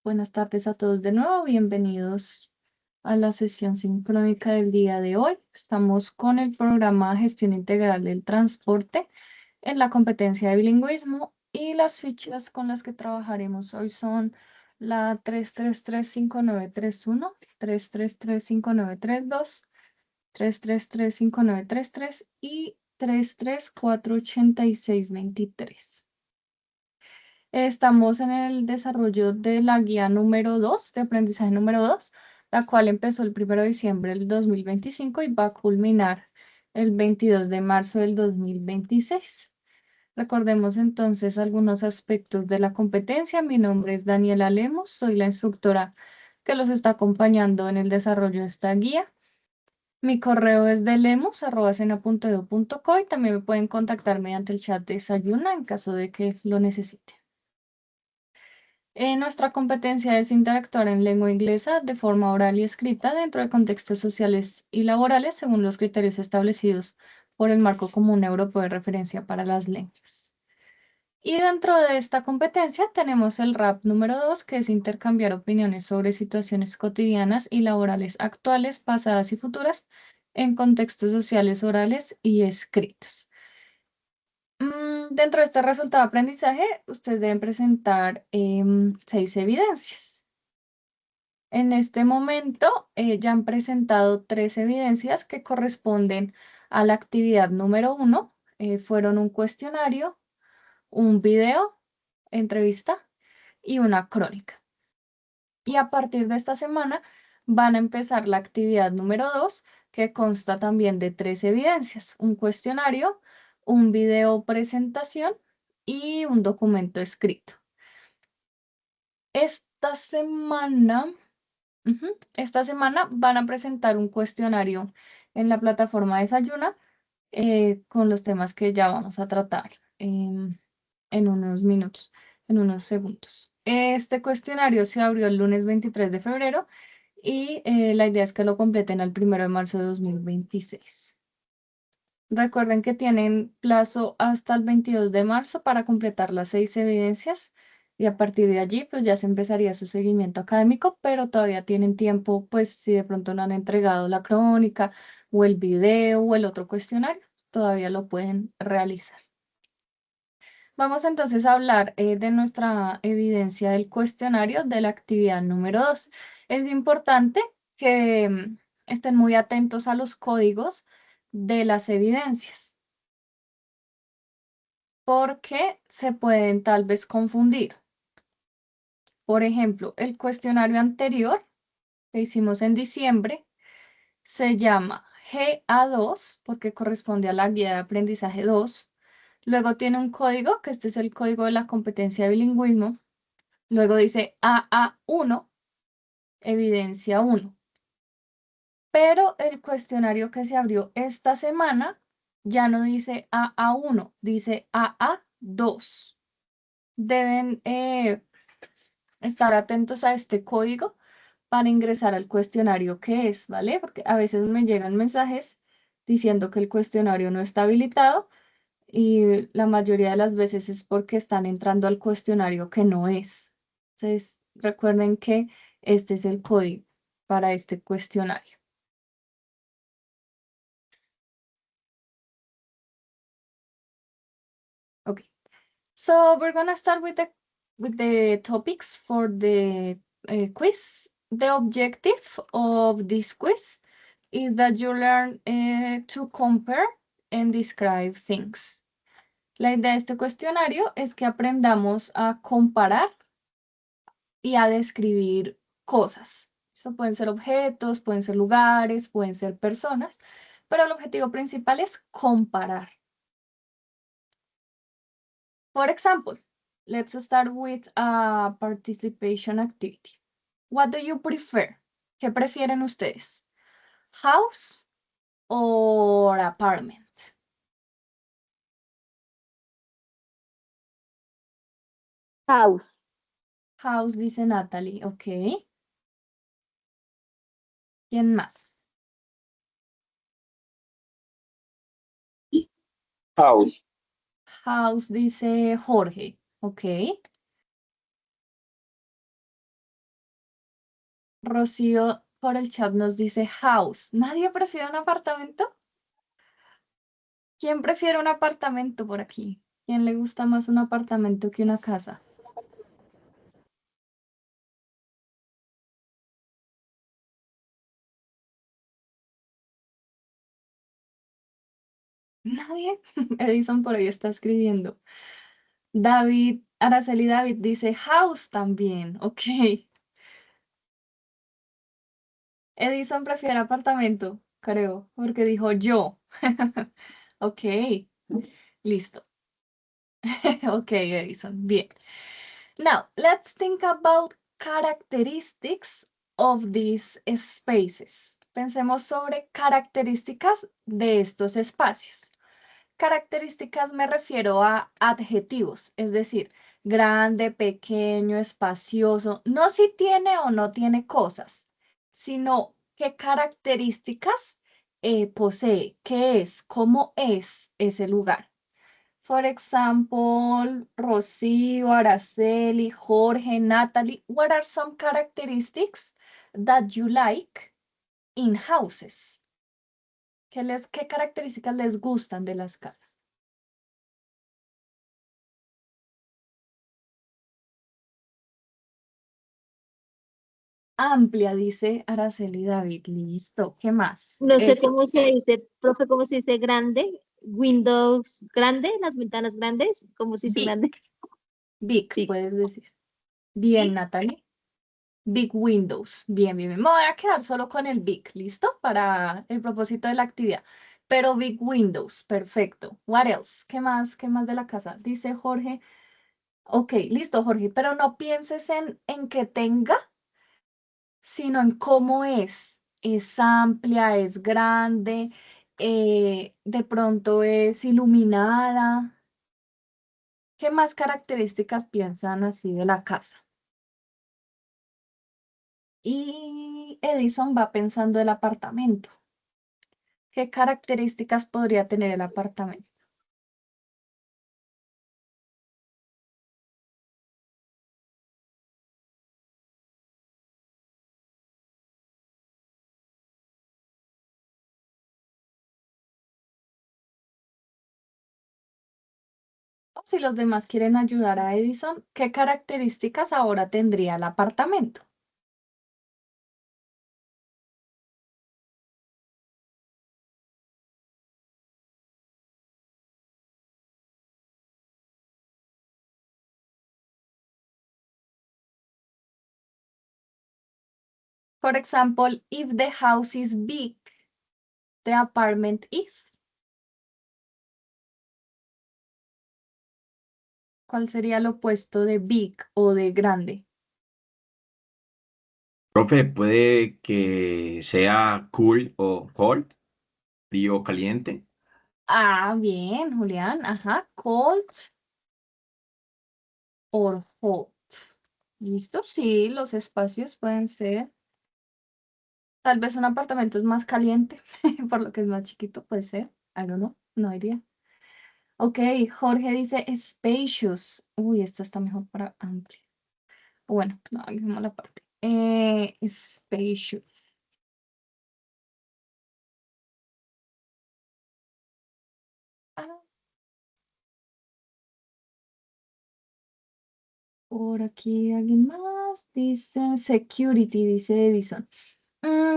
Buenas tardes a todos de nuevo, bienvenidos a la sesión sincrónica del día de hoy. Estamos con el programa Gestión Integral del Transporte en la competencia de bilingüismo y las fichas con las que trabajaremos hoy son la 3335931, 3335932, 3335933 y 3348623. Estamos en el desarrollo de la guía número 2, de aprendizaje número 2, la cual empezó el 1 de diciembre del 2025 y va a culminar el 22 de marzo del 2026. Recordemos entonces algunos aspectos de la competencia. Mi nombre es Daniela Lemos, soy la instructora que los está acompañando en el desarrollo de esta guía. Mi correo es de lemos@sena.edu.co y también me pueden contactar mediante el chat de Sayuna en caso de que lo necesiten. Nuestra competencia es interactuar en lengua inglesa de forma oral y escrita dentro de contextos sociales y laborales según los criterios establecidos por el Marco Común Europeo de Referencia para las Lenguas. Y dentro de esta competencia tenemos el RAP número 2, que es intercambiar opiniones sobre situaciones cotidianas y laborales actuales, pasadas y futuras en contextos sociales orales y escritos. Dentro de este resultado de aprendizaje, ustedes deben presentar 6 evidencias. En este momento ya han presentado 3 evidencias que corresponden a la actividad número 1. Fueron un cuestionario, un video, entrevista y una crónica. Y a partir de esta semana van a empezar la actividad número 2, que consta también de 3 evidencias: un cuestionario, un video presentación y un documento escrito. Esta semana, esta semana van a presentar un cuestionario en la plataforma de Sayuna con los temas que ya vamos a tratar en unos minutos, en unos segundos. Este cuestionario se abrió el lunes 23 de febrero y la idea es que lo completen el 1 de marzo de 2026. Recuerden que tienen plazo hasta el 22 de marzo para completar las 6 evidencias y a partir de allí pues ya se empezaría su seguimiento académico, pero todavía tienen tiempo pues si de pronto no han entregado la crónica o el video o el otro cuestionario, todavía lo pueden realizar. Vamos entonces a hablar de nuestra evidencia del cuestionario de la actividad número 2. Es importante que estén muy atentos a los códigos de las evidencias, porque se pueden tal vez confundir. Por ejemplo, el cuestionario anterior que hicimos en diciembre se llama GA2 porque corresponde a la guía de aprendizaje 2. Luego tiene un código, que este es el código de la competencia de bilingüismo. Luego dice AA1, evidencia 1. Pero el cuestionario que se abrió esta semana ya no dice AA1, dice AA2. Deben estar atentos a este código para ingresar al cuestionario que es, ¿vale? Porque a veces me llegan mensajes diciendo que el cuestionario no está habilitado y la mayoría de las veces es porque están entrando al cuestionario que no es. Entonces, recuerden que este es el código para este cuestionario. Okay. So we're gonna start with the topics for the quiz. The objective of this quiz is that you learn to compare and describe things. La idea de este cuestionario es que aprendamos a comparar y a describir cosas. Eso pueden ser objetos, pueden ser lugares, pueden ser personas, pero el objetivo principal es comparar. For example, let's start with a participation activity. What do you prefer? ¿Qué prefieren ustedes? House or apartment? House. House, dice Natalie. Ok. ¿Quién más? House. House, dice Jorge. Ok. Rocío por el chat nos dice house. ¿Nadie prefiere un apartamento? ¿Quién prefiere un apartamento por aquí? ¿Quién le gusta más un apartamento que una casa? Nadie. Edison por ahí está escribiendo. David, Araceli David dice house también. Ok. Edison prefiere apartamento, creo, porque dijo yo. Ok, listo. Ok, Edison, bien. Now, let's think about characteristics of these spaces. Pensemos sobre características de estos espacios. Características me refiero a adjetivos, es decir, grande, pequeño, espacioso, no si tiene o no tiene cosas, sino qué características posee, qué es, cómo es ese lugar. For example, Rocío, Araceli, Jorge, Natalie, what are some characteristics that you like in houses? ¿Qué características les gustan de las casas? Amplia, dice Araceli David. Listo. ¿Qué más? No sé Eso. cómo se dice, profe, cómo se dice grande. Windows grande, las ventanas grandes. ¿Cómo se dice Big. grande? Big, Big. puedes decir. Bien, Natalie. Big windows. Bien, bien, bien. Me voy a quedar solo con el big, ¿listo? Para el propósito de la actividad. Pero big windows, perfecto. What else? ¿Qué más? ¿Qué más de la casa? Dice Jorge. Ok, listo, Jorge, pero no pienses en que tenga, sino en cómo es. Es amplia, es grande, de pronto es iluminada. ¿Qué más características piensan así de la casa? Y Edison va pensando el apartamento. ¿Qué características podría tener el apartamento? O si los demás quieren ayudar a Edison, ¿qué características ahora tendría el apartamento? For example, if the house is big, the apartment is. ¿Cuál sería el opuesto de big o de grande? Profe, puede que sea cool o cold, frío o caliente. Ah, bien, Julián. Ajá. Cold or hot. ¿Listo? Sí, los espacios pueden ser. Tal vez un apartamento es más caliente, por lo que es más chiquito, puede ser. I don't know, no idea. Ok, Jorge dice spacious. Uy, esta está mejor para amplio. Bueno, no, hagamos la parte. Spacious. Ah, por aquí alguien más dice security, dice Edison.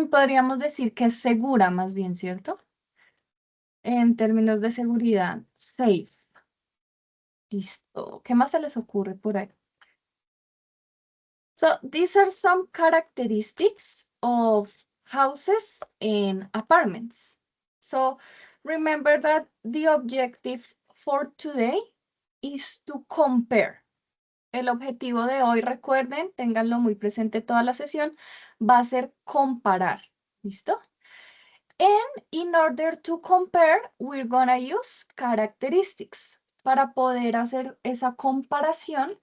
Podríamos decir que es segura, más bien, ¿cierto? En términos de seguridad, safe. Listo. ¿Qué más se les ocurre por ahí? So these are some characteristics of houses and apartments. So remember that the objective for today is to compare. El objetivo de hoy, recuerden, ténganlo muy presente toda la sesión, va a ser comparar. ¿Listo? And in order to compare, we're gonna use characteristics. Para poder hacer esa comparación,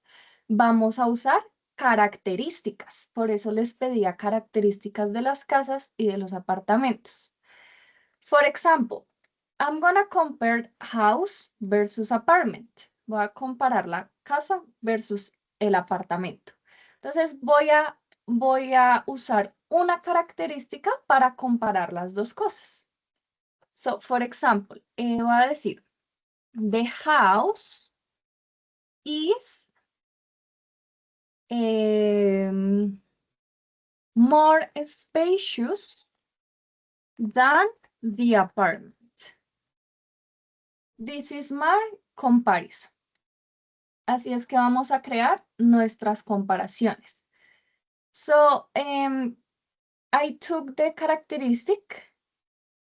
vamos a usar características. Por eso les pedía características de las casas y de los apartamentos. For example, I'm gonna compare house versus apartment. Voy a comparar la casa versus el apartamento. Entonces voy a voy a usar una característica para comparar las dos cosas. So, for example, voy a decir, the house is more spacious than the apartment. This is my comparison. Así es que vamos a crear nuestras comparaciones. So, I took the characteristic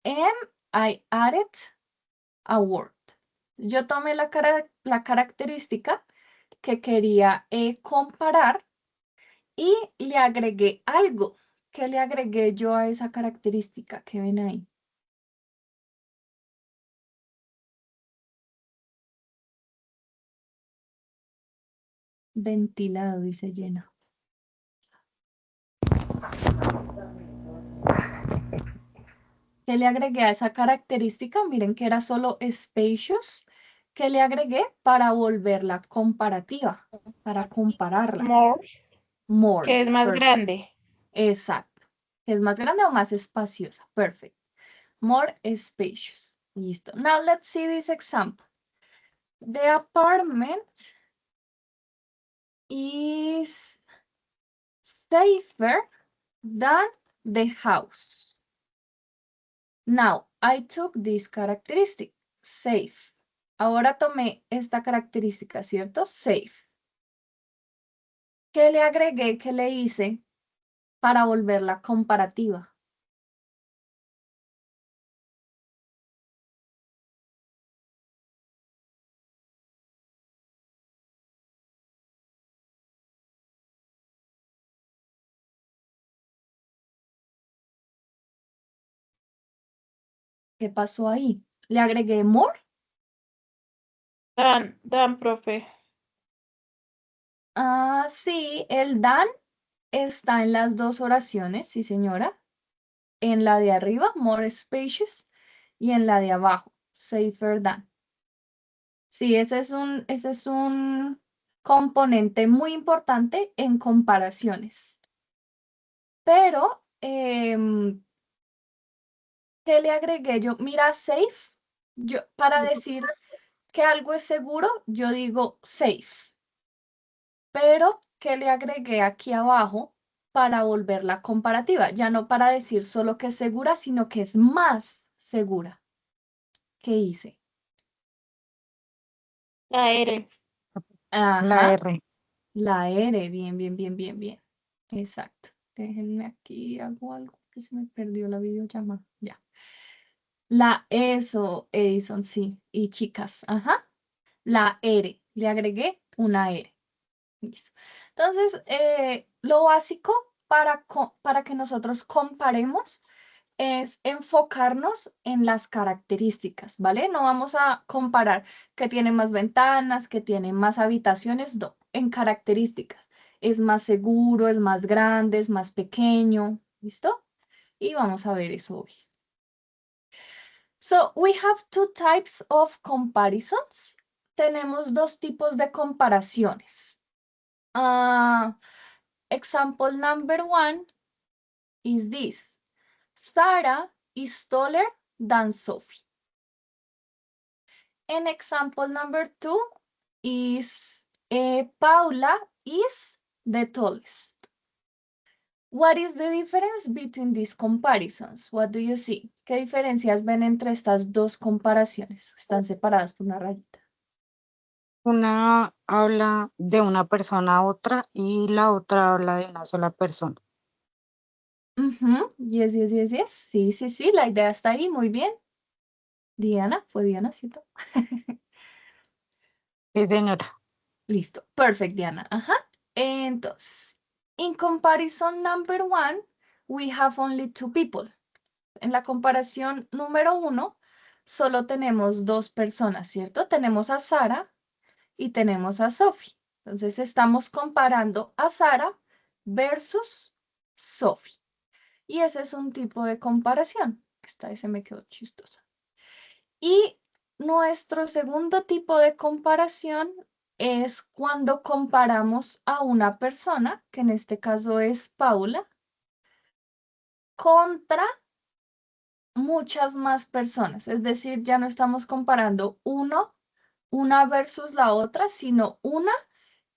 and I added a word. Yo tomé la característica que quería comparar y le agregué algo. ¿Qué le agregué yo a esa característica que ven ahí? Ventilado, dice Jenna. ¿Qué le agregué a esa característica? Miren que era solo spacious. ¿Qué le agregué para volverla comparativa? Para compararla. More, More. que es más Perfect. grande. Exacto. ¿Es más grande o más espaciosa? Perfect. More spacious. Listo. Now let's see this example. The apartment is safer than the house. Now, I took this characteristic, safe. Ahora tomé esta característica, ¿cierto? Safe. ¿Qué le agregué, qué le hice para volverla comparativa? ¿Qué pasó ahí? ¿Le agregué more? Dan, profe. Ah, sí, el than está en las dos oraciones, sí señora. En la de arriba, more spacious, y en la de abajo, safer than. Sí, ese es un componente muy importante en comparaciones. Pero, ¿qué le agregué yo? Mira, safe, para decir que algo es seguro, yo digo safe. Pero, ¿qué le agregué aquí abajo para volverla comparativa? Ya no para decir solo que es segura, sino que es más segura. ¿Qué hice? La R. Ajá, La R. la R, bien, bien, bien, bien, bien. Exacto. Déjenme aquí, hago algo que se me perdió la videollamada. Ya. Eso, Edison, sí. Y chicas, ajá. La R, le agregué una R. Listo. Entonces, lo básico para que nosotros comparemos es enfocarnos en las características, ¿vale? No vamos a comparar que tiene más ventanas, que tiene más habitaciones, no, en características. Es más seguro, es más grande, es más pequeño, ¿listo? Y vamos a ver eso hoy. So, we have two types of comparisons. Tenemos dos tipos de comparaciones. Example number one is this. Sarah is taller than Sophie. And example number two is Paula is the tallest. What is the difference between these comparisons? What do you see? ¿Qué diferencias ven entre estas dos comparaciones? Están separadas por una rayita. Una habla de una persona a otra y la otra habla de una sola persona. Yes, yes, yes, yes. Sí, sí, sí, la idea está ahí, muy bien. Diana, fue Diana, ¿cierto? Sí, señora. Listo, perfect, Diana. Ajá. Entonces, in comparison number one, we have only two people. En la comparación número uno, solo tenemos dos personas, ¿cierto? Tenemos a Sara y tenemos a Sophie. Entonces, estamos comparando a Sara versus Sophie. Y ese es un tipo de comparación. Esta vez se me quedó chistosa. Y nuestro segundo tipo de comparación es cuando comparamos a una persona, que en este caso es Paula, contra muchas más personas. Es decir, ya no estamos comparando una versus la otra, sino una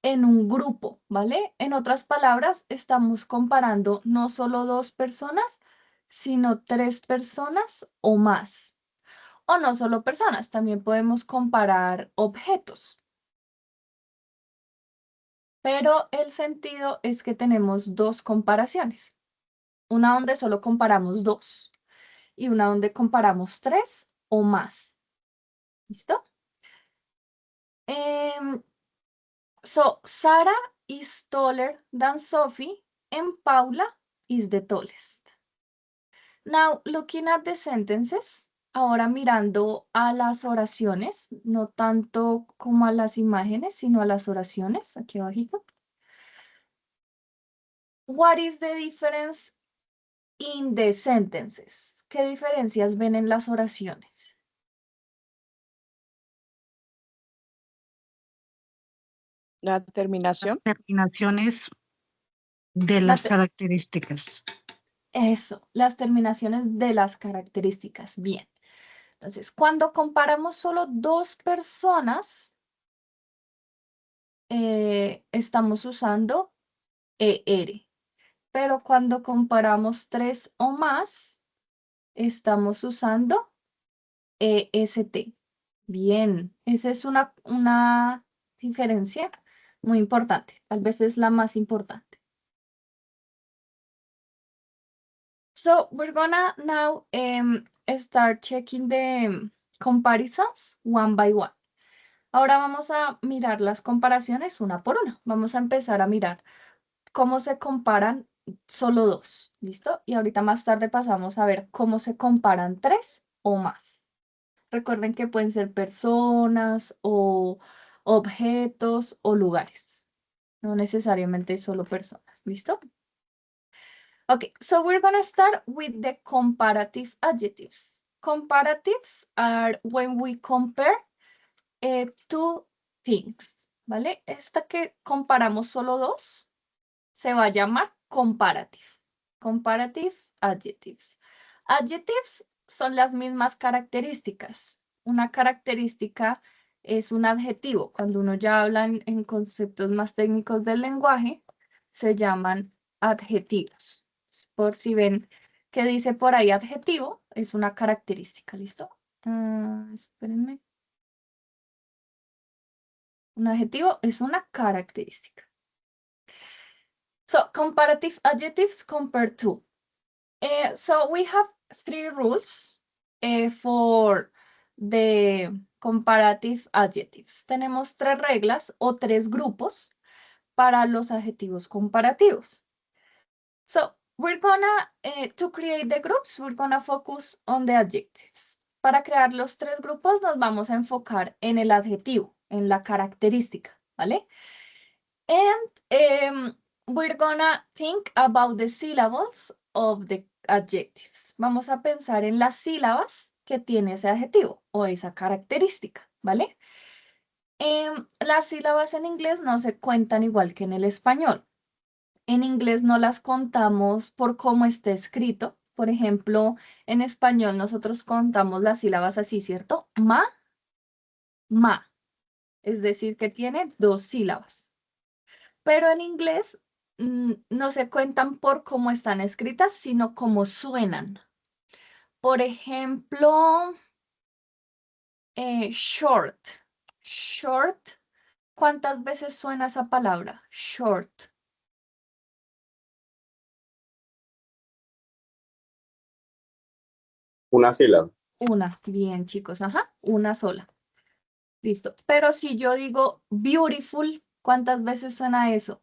en un grupo, ¿vale? En otras palabras, estamos comparando no solo dos personas, sino tres personas o más. O no solo personas, también podemos comparar objetos. Pero el sentido es que tenemos dos comparaciones. Una donde solo comparamos dos y una donde comparamos tres o más. ¿Listo? So, Sarah is taller than Sophie and Paula is the tallest. Now, looking at the sentences, ahora mirando a las oraciones, no tanto como a las imágenes, sino a las oraciones, aquí abajito. What is the difference in the sentences? ¿Qué diferencias ven en las oraciones? La terminación. Terminaciones de las características. Eso, las terminaciones de las características. Bien. Entonces, cuando comparamos solo dos personas, estamos usando ER. Pero cuando comparamos tres o más, estamos usando EST. Bien, esa es una diferencia muy importante. Tal vez es la más importante. So we're gonna now start checking the comparisons one by one. Ahora vamos a mirar las comparaciones una por una. Vamos a empezar a mirar cómo se comparan solo dos, ¿listo? Y ahorita más tarde pasamos a ver cómo se comparan tres o más. Recuerden que pueden ser personas o objetos o lugares. No necesariamente solo personas, ¿listo? Okay, so we're going to start with the comparative adjectives. Comparatives are when we compare two things, ¿vale? Esta que comparamos solo dos se va a llamar comparative. Comparative adjectives. Adjectives son las mismas características. Una característica es un adjetivo. Cuando uno ya habla en conceptos más técnicos del lenguaje, se llaman adjetivos. Por si ven que dice por ahí adjetivo, es una característica, ¿listo? Espérenme. Un adjetivo es una característica. So, comparative adjectives compare to. So, we have three rules for the comparative adjectives. Tenemos tres reglas o tres grupos para los adjetivos comparativos. So, we're gonna, to create the groups, we're gonna focus on the adjectives. Para crear los tres grupos nos vamos a enfocar en el adjetivo, en la característica, ¿vale? And we're gonna think about the syllables of the adjectives. Vamos a pensar en las sílabas que tiene ese adjetivo o esa característica, ¿vale? Las sílabas en inglés no se cuentan igual que en el español. En inglés no las contamos por cómo esté escrito. Por ejemplo, en español nosotros contamos las sílabas así, ¿cierto? Ma, ma. Es decir, que tiene dos sílabas. Pero en inglés no se cuentan por cómo están escritas, sino cómo suenan. Por ejemplo, short. Short. ¿Cuántas veces suena esa palabra? Short. Una sílaba. Una. Bien, chicos. Ajá. Una sola. Listo. Pero si yo digo beautiful, ¿cuántas veces suena eso?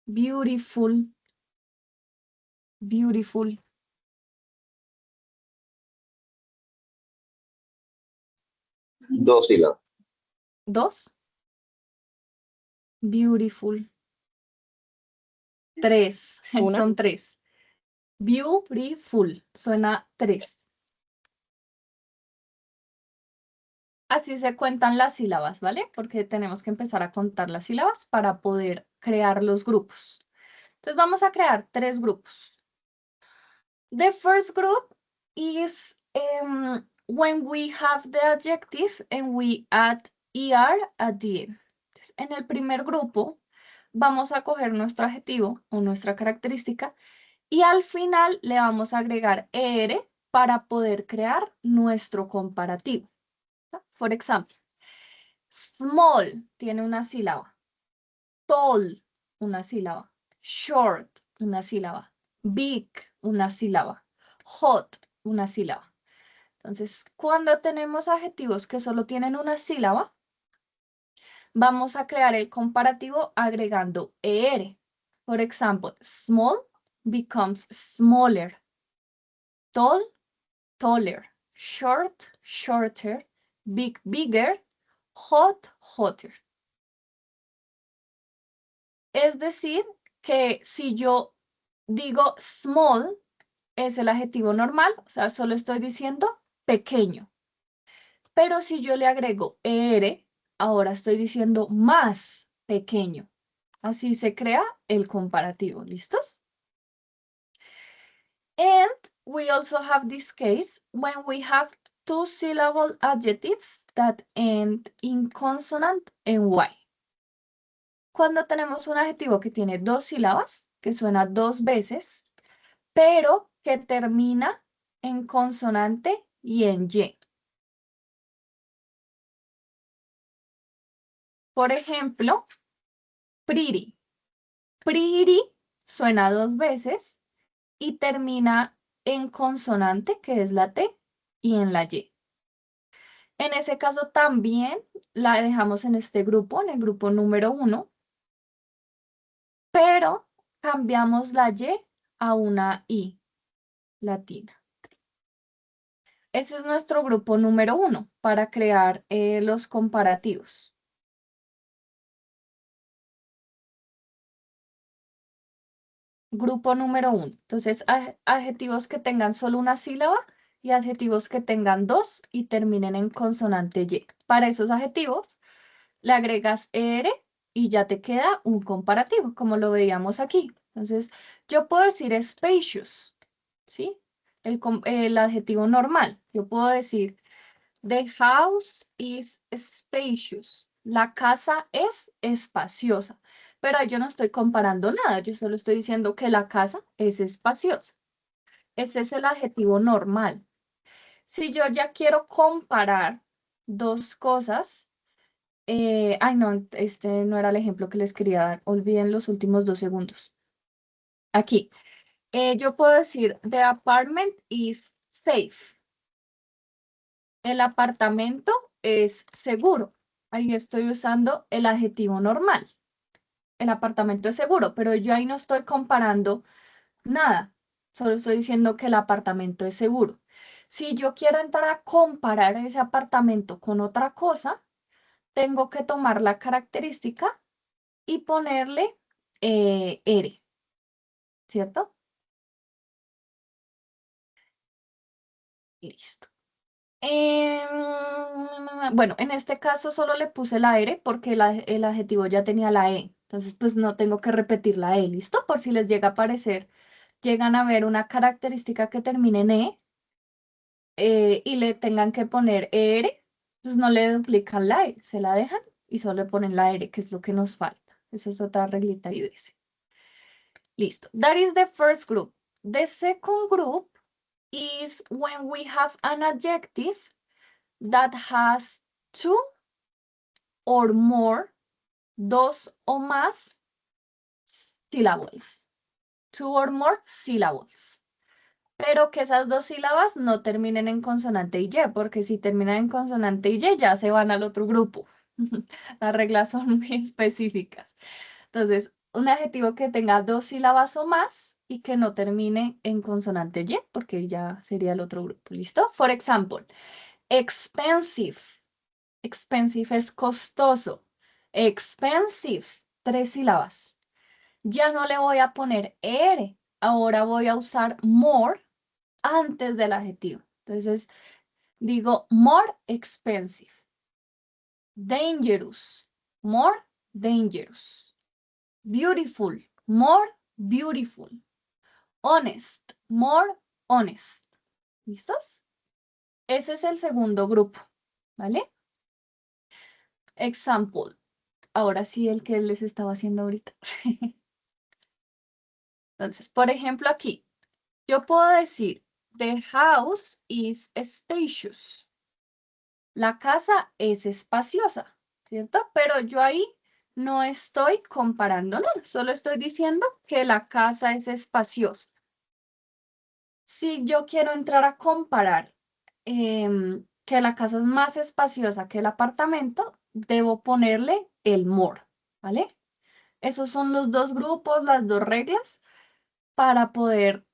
Beautiful. Beautiful. Dos sílabas. ¿Dos? Beautiful. Tres. Una. Son tres. Beautiful. Suena tres. así se cuentan las sílabas, ¿vale? Porque tenemos que empezar a contar las sílabas para poder crear los grupos. Entonces vamos a crear 3 grupos. The first group is when we have the adjective and we add ER at the end. Entonces, en el primer grupo vamos a coger nuestro adjetivo o nuestra característica y al final le vamos a agregar ER para poder crear nuestro comparativo. Por ejemplo, small tiene una sílaba, tall una sílaba, short una sílaba, big una sílaba, hot una sílaba. Entonces, cuando tenemos adjetivos que solo tienen una sílaba, vamos a crear el comparativo agregando ER. Por ejemplo, small becomes smaller, tall, taller, short, shorter, big, bigger, hot, hotter. Es decir, que si yo digo small, es el adjetivo normal, o sea, solo estoy diciendo pequeño. Pero si yo le agrego ER, ahora estoy diciendo más pequeño. Así se crea el comparativo. ¿Listos? And we also have this case when we have 2-syllable adjectives that end in consonant and Y. Cuando tenemos un adjetivo que tiene 2 sílabas, que suena 2 veces, pero que termina en consonante y en Y. Por ejemplo, pretty. Pretty suena 2 veces y termina en consonante, que es la T, y en la Y. En ese caso también la dejamos en este grupo, en el grupo número 1, pero cambiamos la Y a una I latina. Ese es nuestro grupo número 1 para crear los comparativos. Grupo número 1. Entonces, adjetivos que tengan solo una sílaba y adjetivos que tengan 2 y terminen en consonante Y. Para esos adjetivos, le agregas ER y ya te queda un comparativo, como lo veíamos aquí. Entonces, yo puedo decir spacious, ¿sí? El adjetivo normal. Yo puedo decir, the house is spacious. La casa es espaciosa. Pero yo no estoy comparando nada, yo solo estoy diciendo que la casa es espaciosa. Ese es el adjetivo normal. Si yo ya quiero comparar 2 cosas, ay no, este no era el ejemplo que les quería dar, olviden los últimos 2 segundos. Aquí, yo puedo decir, the apartment is safe. El apartamento es seguro. Ahí estoy usando el adjetivo normal. El apartamento es seguro, pero yo ahí no estoy comparando nada. Solo estoy diciendo que el apartamento es seguro. Si yo quiero entrar a comparar ese apartamento con otra cosa, tengo que tomar la característica y ponerle R, ¿cierto? Listo. Bueno, en este caso solo le puse la R porque el adjetivo ya tenía la E. Entonces, pues no tengo que repetir la E, ¿listo? Por si les llega a aparecer, llegan a ver una característica que termine en y le tengan que poner ER, pues no le duplican la E, se la dejan y solo le ponen la R, que es lo que nos falta. Esa es otra reglita y dice. Listo. That is the first group. The second group is when we have an adjective that has 2 or more, 2 o más syllables. 2 or more syllables. Pero que esas 2 sílabas no terminen en consonante y Y, porque si terminan en consonante y ya se van al otro grupo. Las reglas son muy específicas. Entonces, un adjetivo que tenga 2 sílabas o más y que no termine en consonante Y, porque ya sería el otro grupo. ¿Listo? For example, expensive. Expensive es costoso. Expensive, 3 sílabas. Ya no le voy a poner ER. Ahora voy a usar more antes del adjetivo. Entonces, digo more expensive. dangerous, more dangerous. Beautiful, more beautiful. Honest, more honest. ¿Listos? Ese es el segundo grupo, ¿vale? Example. Ahora sí, el que les estaba haciendo ahorita. Entonces, por ejemplo, aquí, yo puedo decir, the house is spacious. La casa es espaciosa, ¿cierto? Pero yo ahí no estoy comparando nada, solo estoy diciendo que la casa es espaciosa. Si yo quiero entrar a comparar que la casa es más espaciosa que el apartamento, debo ponerle el more, ¿vale? Esos son los dos grupos, las dos reglas para poder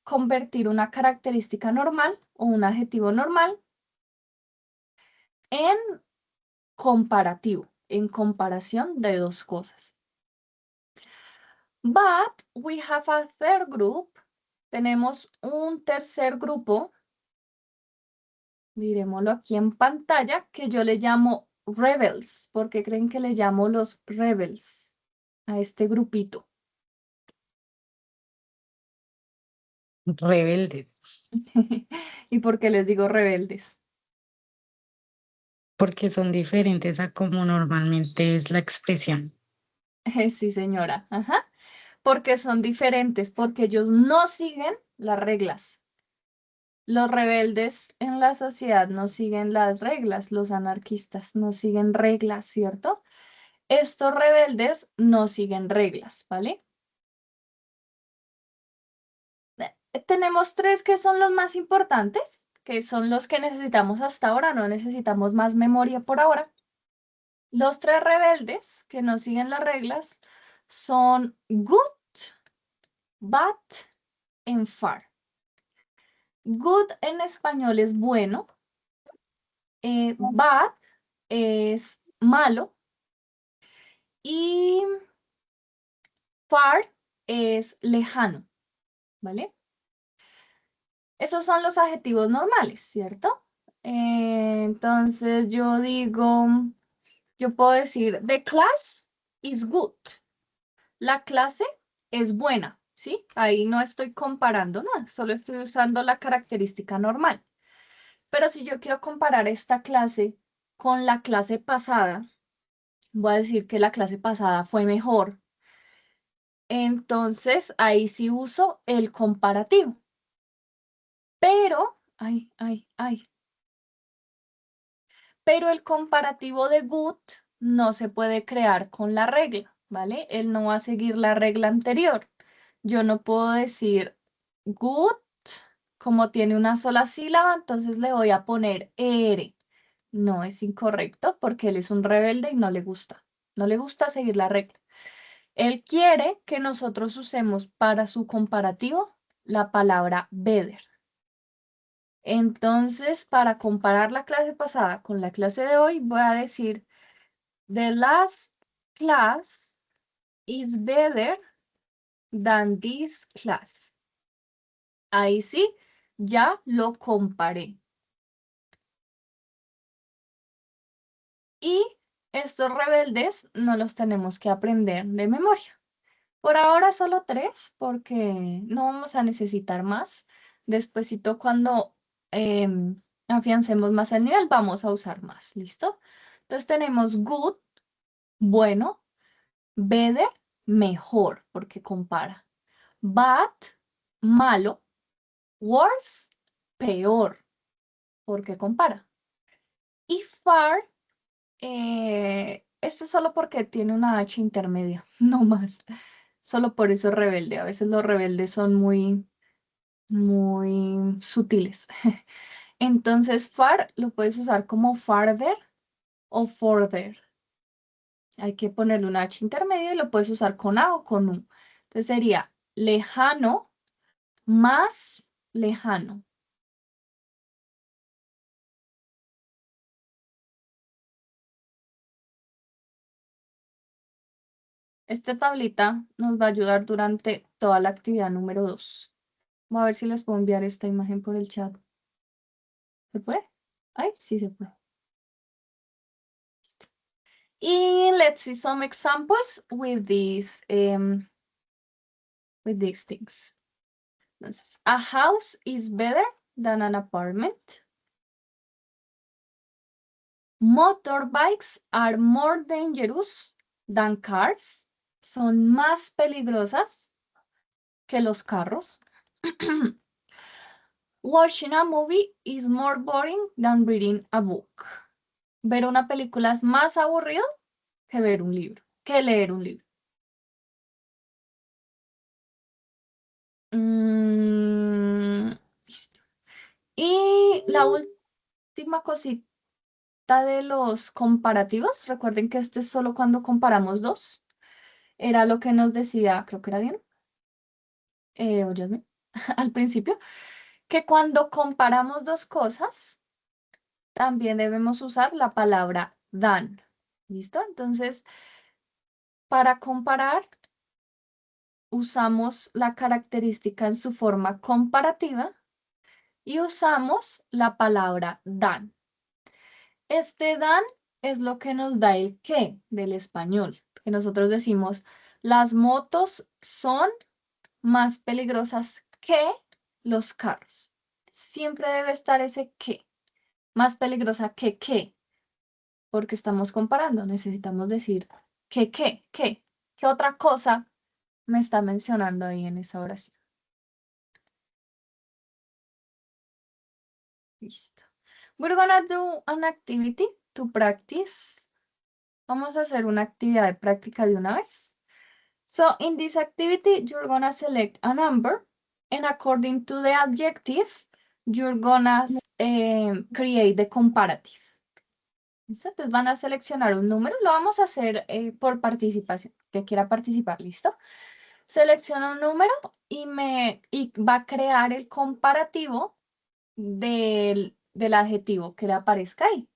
convertir una característica normal o un adjetivo normal en comparativo, en comparación de dos cosas. But we have a third group. Tenemos un tercer grupo, miremoslo aquí en pantalla, que yo le llamo rebels. ¿Por qué creen que le llamo los rebels a este grupito? Rebeldes, ¿Y por qué les digo rebeldes? porque son diferentes a como normalmente es la expresión. Sí, señora. Ajá. Porque son diferentes, porque ellos no siguen las reglas. Los rebeldes en la sociedad no siguen las reglas, los anarquistas no siguen reglas, ¿cierto? Estos rebeldes no siguen reglas, ¿vale? Tenemos tres que son los más importantes, que son los que necesitamos hasta ahora, no necesitamos más memoria por ahora. Los tres rebeldes que no siguen las reglas son good, bad and far. Good en español es bueno, bad es malo y far es lejano, ¿vale? Esos son los adjetivos normales, ¿cierto? Entonces yo digo, yo puedo decir, the class is good. La clase es buena, ¿sí? Ahí no estoy comparando nada, solo estoy usando la característica normal. Pero si yo quiero comparar esta clase con la clase pasada, voy a decir que la clase pasada fue mejor. Entonces, ahí sí uso el comparativo. Pero, pero el comparativo de good no se puede crear con la regla, ¿vale? Él no va a seguir la regla anterior. Yo no puedo decir good, como tiene una sola sílaba, entonces le voy a poner er. No, es incorrecto porque él es un rebelde y no le gusta. No le gusta seguir la regla. Él quiere que nosotros usemos para su comparativo la palabra better. Entonces, para comparar la clase pasada con la clase de hoy, voy a decir, the last class is better than this class. Ahí sí, ya lo comparé. Y estos rebeldes no los tenemos que aprender de memoria. Por ahora solo 3, porque no vamos a necesitar más. Despuesito, cuando afiancemos más el nivel, vamos a usar más. ¿Listo? Entonces tenemos good, bueno, better, mejor, porque compara. Bad, malo. Worse, peor, porque compara. Y far, este es solo porque tiene una H intermedia, no más. Solo por eso es rebelde. A veces los rebeldes son muy sutiles. Entonces, far lo puedes usar como farther o further. Hay que ponerle una H intermedia y lo puedes usar con A o con U. Entonces sería lejano más lejano. Esta tablita nos va a ayudar durante toda la actividad número 2. Voy a ver si les puedo enviar esta imagen por el chat. ¿Se puede? Ay, sí se puede. Listo. Y let's see some examples with these things. Entonces, a house is better than an apartment. Motorbikes are more dangerous than cars. Son más peligrosas que los carros. Watching a movie is more boring than reading a book. Ver una película es más aburrido que ver un libro, que leer un libro. Listo. Y la última cosita de los comparativos, recuerden que este es solo cuando comparamos dos. Era lo que nos decía, creo que era Diana, o Yasmin, al principio, que cuando comparamos dos cosas, también debemos usar la palabra than. ¿Listo? Entonces, para comparar, usamos la característica en su forma comparativa y usamos la palabra than. Este than es lo que nos da el qué del español, que nosotros decimos, las motos son más peligrosas que los carros. Siempre debe estar ese qué. Más peligrosa que qué, porque estamos comparando. Necesitamos decir qué otra cosa me está mencionando ahí en esa oración. Listo. We're gonna do an activity to practice. Vamos a hacer una actividad de práctica de una vez. So in this activity, you're gonna select a number, and according to the adjective, you're gonna create the comparative. ¿Listo? Entonces van a seleccionar un número. Lo vamos a hacer por participación. Que quiera participar, ¿listo? Selecciona un número y va a crear el comparativo del adjetivo que le aparezca ahí.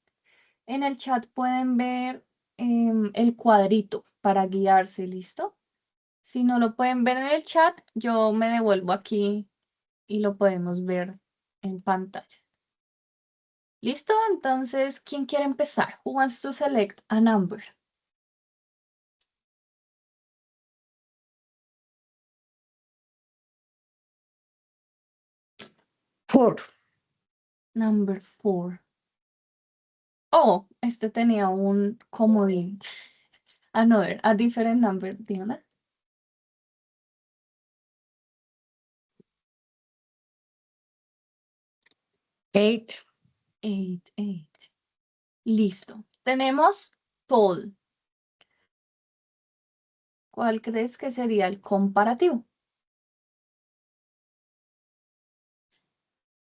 En el chat pueden ver el cuadrito para guiarse, ¿listo? Si no lo pueden ver en el chat, yo me devuelvo aquí y lo podemos ver en pantalla. ¿Listo? Entonces, ¿quién quiere empezar? Who wants to select a number? Four. Number 4. Oh, este tenía un comodín. Another, a different number, Diana. 8. 8. Listo. Tenemos tall. ¿Cuál crees que sería el comparativo?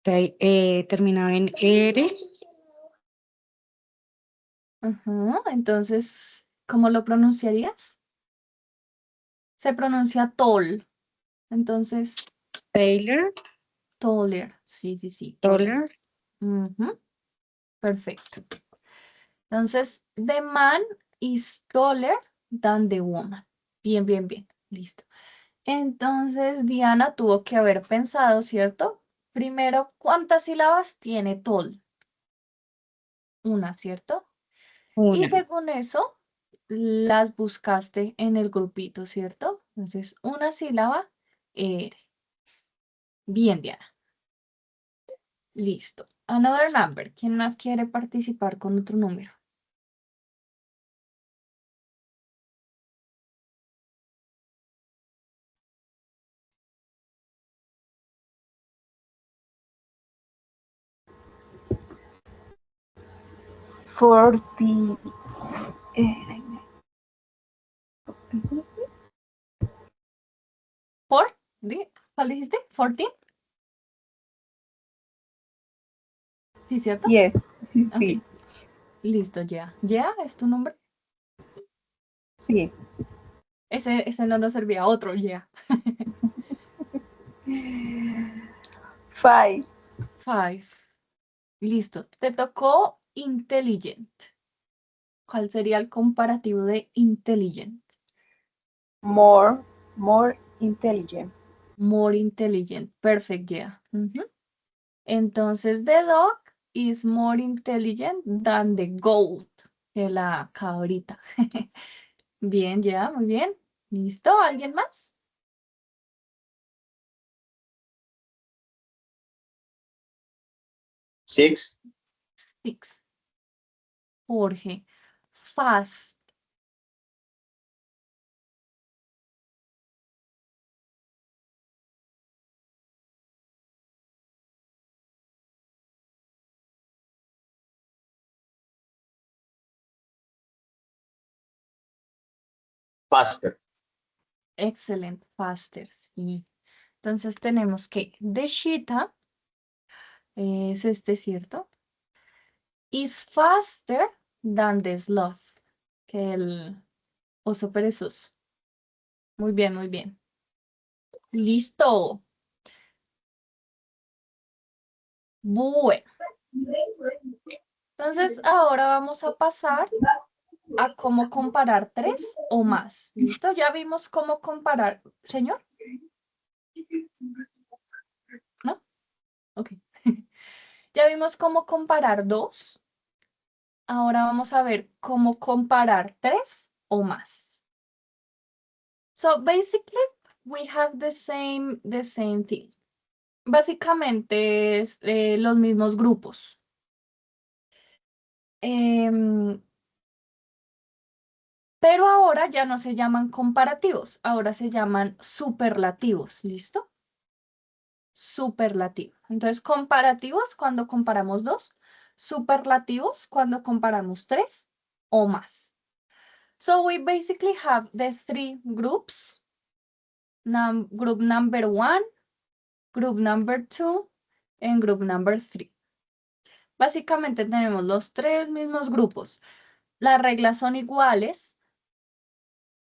Terminaba en R. Ajá, entonces, ¿cómo lo pronunciarías? Se pronuncia tall. Entonces, Taylor. taller. Sí. Taller. Ujú, perfecto. Entonces, the man is taller than the woman. Bien. Listo. Entonces, Diana tuvo que haber pensado, ¿cierto? Primero, ¿cuántas sílabas tiene tall? Una, ¿cierto? Y Una. según eso, las buscaste en el grupito, ¿cierto? Entonces, una sílaba, R. Bien, Diana. Listo. Another number. ¿Quién más quiere participar con otro número? ¿Four? ¿Cuál dijiste? ¿14? ¿Sí, cierto? Yes, Ok. sí, Listo, ya. ¿Ya es tu nombre? sí. Ese no nos servía, otro, ya. 5, 5. Listo. Te tocó intelligent. ¿Cuál sería el comparativo de intelligent? more intelligent. More intelligent. Perfect, yeah. Entonces, the dog is more intelligent than the goat. que la cabrita. Bien, ya, muy bien. ¿Listo? ¿Alguien más? Six. Six. Jorge. Fast. Faster. Excelente. Faster, sí. Entonces tenemos que the cheetah es este, ¿cierto? Is faster than the sloth, que el oso perezoso. Muy bien, muy bien. Listo. Bueno. Entonces ahora vamos a pasar a cómo comparar 3 o más. ¿Listo? Ya vimos cómo comparar. ¿Señor? ¿No? Ok. Ya vimos cómo comparar 2. Ahora vamos a ver cómo comparar 3 o más. So basically, we have the same thing. Básicamente es los mismos grupos. Pero ahora ya no se llaman comparativos, ahora se llaman superlativos, ¿listo? Superlativos. Entonces, comparativos cuando comparamos 2, superlativos cuando comparamos 3 o más. So we basically have the 3 groups. Group number 1, group number 2, and group number 3. Básicamente tenemos los 3 mismos grupos. Las reglas son iguales.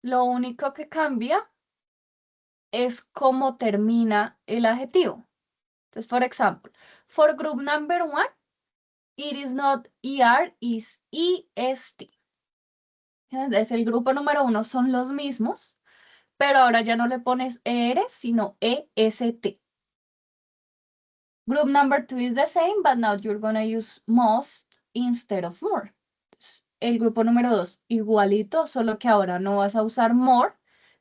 Lo único que cambia es cómo termina el adjetivo. Entonces, for example, for group number 1, it is not ER, is EST. Entonces, el grupo número 1 son los mismos, pero ahora ya no le pones ER, sino EST. Group number 2 is the same, but now you're going to use most instead of more. Entonces, el grupo número 2, igualito, solo que ahora no vas a usar more,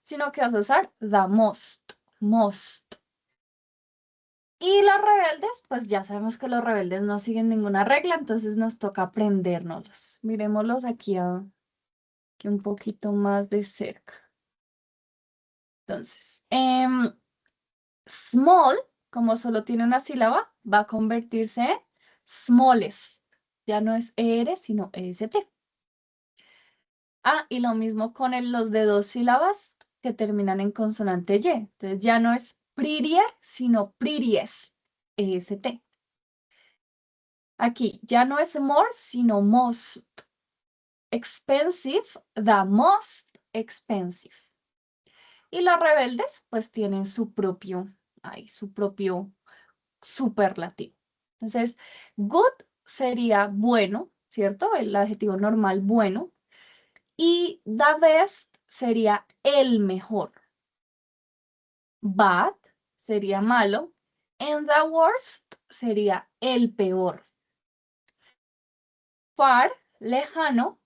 sino que vas a usar the most. Most. Y los rebeldes, pues ya sabemos que los rebeldes no siguen ninguna regla, entonces nos toca aprendérnoslos. Miremoslos aquí, aquí un poquito más de cerca. Entonces, small, como solo tiene una sílaba, va a convertirse en smallest. Ya no es ER, sino EST. Ah, y lo mismo con los de 2 sílabas que terminan en consonante Y. Entonces ya no es prettier, sino prettiest, EST. Aquí ya no es more, sino most. Expensive, the most expensive. Y los rebeldes, pues tienen su propio superlativo. Entonces, good sería bueno, ¿cierto? El adjetivo normal, bueno. Y the best sería el mejor. Bad sería malo. And the worst sería el peor. Far, lejano.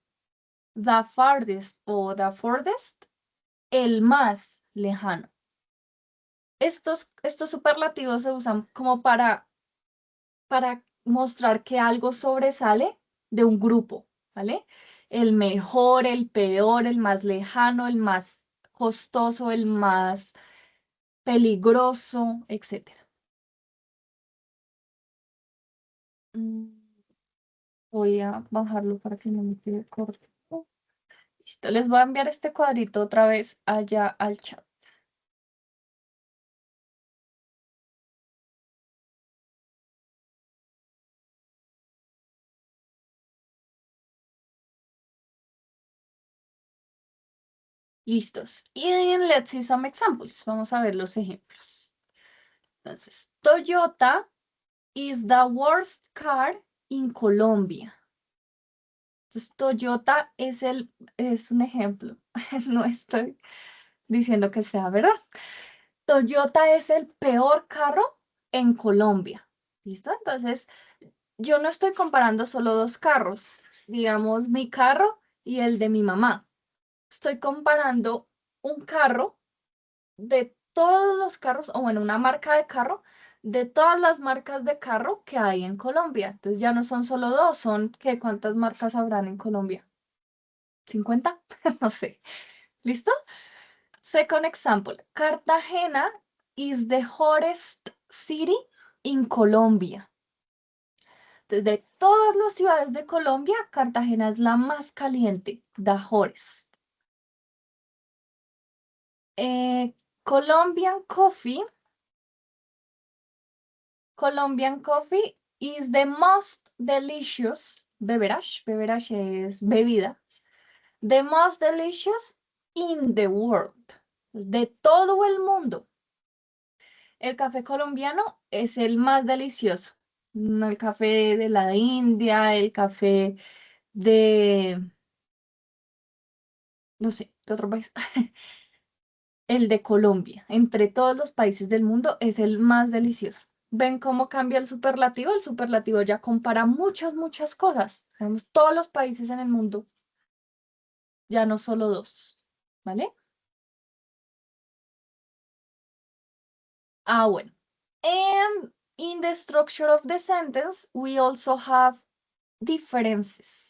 The farthest o the furthest, el más lejano. Estos superlativos se usan como para mostrar que algo sobresale de un grupo, ¿vale? El mejor, el peor, el más lejano, el más costoso, el más peligroso, etc. Voy a bajarlo para que no me quede corto. Listo, les voy a enviar este cuadrito otra vez allá al chat. Listos. Y let's see some examples. Vamos a ver los ejemplos. Entonces, Toyota is the worst car in Colombia. Entonces, Toyota es un ejemplo. No estoy diciendo que sea verdad. Toyota es el peor carro en Colombia. ¿Listo? Entonces, yo no estoy comparando solo 2 carros. digamos, mi carro y el de mi mamá. Estoy comparando un carro de todos los carros, o bueno, una marca de carro, de todas las marcas de carro que hay en Colombia. Entonces ya no son solo dos, son ¿qué? ¿Cuántas marcas habrán en Colombia? ¿50? No sé. ¿Listo? Second example. Cartagena is the hottest city in Colombia. Entonces, de todas las ciudades de Colombia, Cartagena es la más caliente, the hottest. Colombian coffee is the most delicious beverage. Beverage es bebida. The most delicious in the world. De todo el mundo. El café colombiano es el más delicioso. No el café de la India, el café de, no sé, de otro país. El de Colombia, entre todos los países del mundo, es el más delicioso. ¿Ven cómo cambia el superlativo? El superlativo ya compara muchas cosas. Tenemos todos los países en el mundo, ya no solo dos, ¿vale? Ah, bueno. And in the structure of the sentence, we also have differences.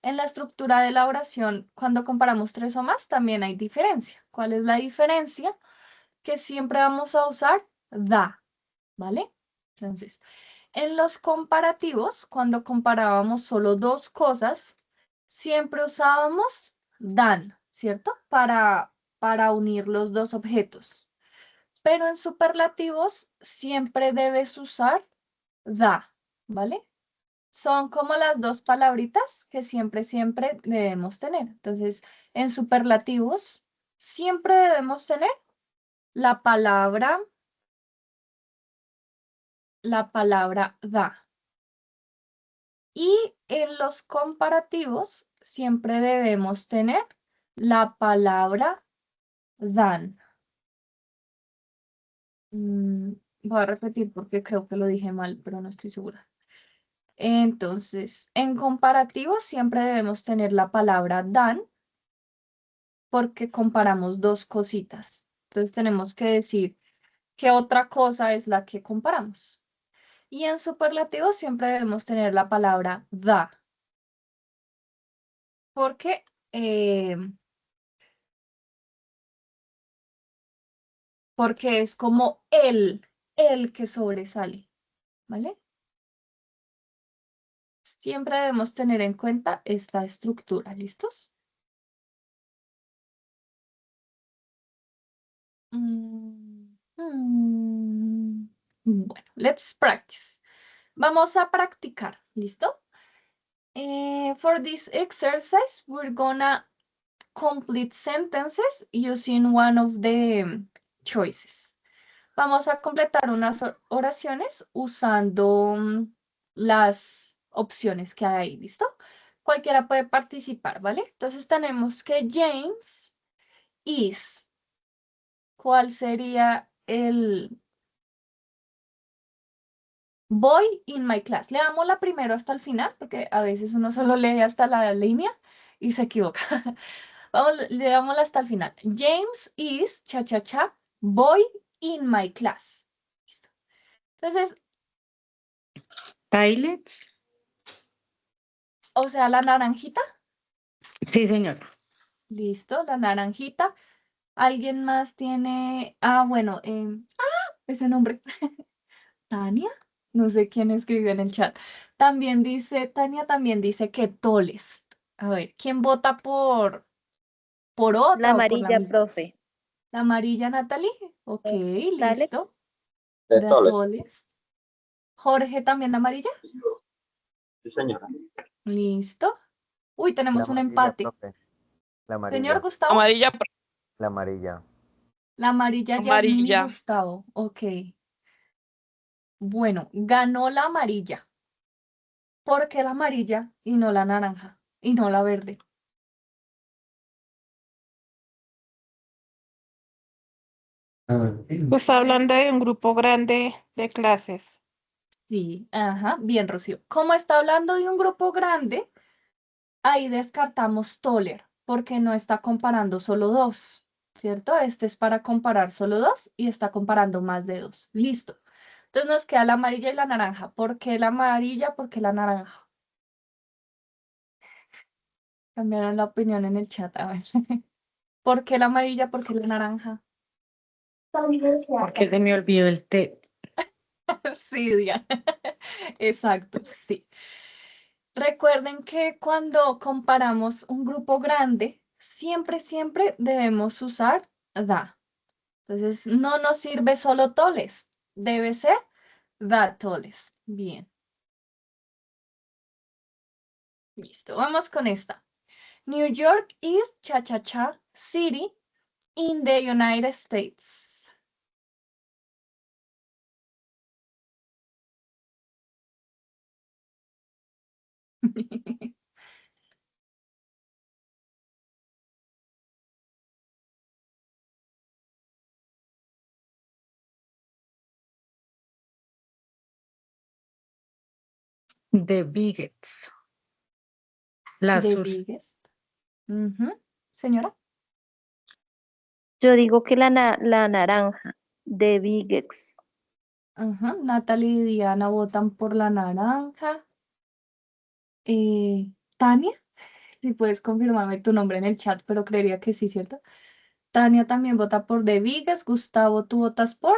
En la estructura de la oración, cuando comparamos tres o más, también hay diferencia. ¿Cuál es la diferencia? Que siempre vamos a usar da, ¿vale? Entonces, en los comparativos, cuando comparábamos solo dos cosas, siempre usábamos dan, ¿cierto? Para unir los dos objetos. Pero en superlativos siempre debes usar da, ¿vale? Son como las dos palabritas que siempre debemos tener. Entonces, en superlativos siempre debemos tener la palabra da. Y en los comparativos siempre debemos tener la palabra dan. Voy a repetir porque creo que lo dije mal, pero no estoy segura. Entonces, en comparativos siempre debemos tener la palabra dan porque comparamos dos cositas. Entonces tenemos que decir qué otra cosa es la que comparamos. Y en superlativos siempre debemos tener la palabra da. Porque es como el que sobresale, ¿vale? Siempre debemos tener en cuenta esta estructura, ¿listos? Bueno, let's practice. Vamos a practicar, ¿listo? For this exercise, we're gonna complete sentences using one of the choices. Vamos a completar unas oraciones usando las opciones que hay ahí, ¿listo? Cualquiera puede participar, ¿vale? Entonces tenemos que James is. ¿Cuál sería el boy in my class? Leamos la primero hasta el final, porque a veces uno solo lee hasta la línea y se equivoca. Vamos, leámosla hasta el final. James is, boy in my class. Listo. Entonces, Tailets. o sea, la naranjita. Sí, señor. Listo, la naranjita. ¿Alguien más tiene? Ah, bueno, ese nombre. Tania. No sé quién escribió en el chat. También dice, Tania también dice que tallest. A ver, ¿quién vota por otra La o por la amarilla, misma? profe. La amarilla, Natalie. Ok, Dale. listo. De The tallest. tallest. Jorge, ¿también la amarilla? Sí, señora. Listo. Uy, tenemos un amarilla, empate. profe. La amarilla. Señor Gustavo. Amarilla, La amarilla. La amarilla, Yasmín y amarilla. Gustavo. Ok. Bueno, ganó la amarilla. ¿Por qué la amarilla y no la naranja? Y no la verde. Pues hablando de un grupo grande de clases. Sí, ajá, bien, Rocío. Como está hablando de un grupo grande, Ahí descartamos taller porque no está comparando solo dos, ¿cierto? Este es para comparar solo dos y está comparando más de dos. Listo. Entonces nos queda la amarilla y la naranja. ¿Por qué la amarilla? ¿Por qué la naranja? Cambiaron la opinión en el chat. A ver. ¿Por qué la amarilla? ¿Por qué la naranja? Porque se me olvidó el té. Sí, Diana. Exacto, sí. Recuerden que cuando comparamos un grupo grande, siempre debemos usar da. Entonces, no nos sirve solo toles, debe ser da toles. Bien, listo. Vamos con esta. New York is cha-cha-cha city in the United States. The biggest. La The azul. biggest. Ujú. Señora. Yo digo que la naranja, the biggest. Ajá, Natalie y Diana votan por la naranja. Tania, si puedes confirmarme tu nombre en el chat, pero creería que sí, ¿cierto? Tania también vota por The Biggest. Gustavo, ¿tú votas por?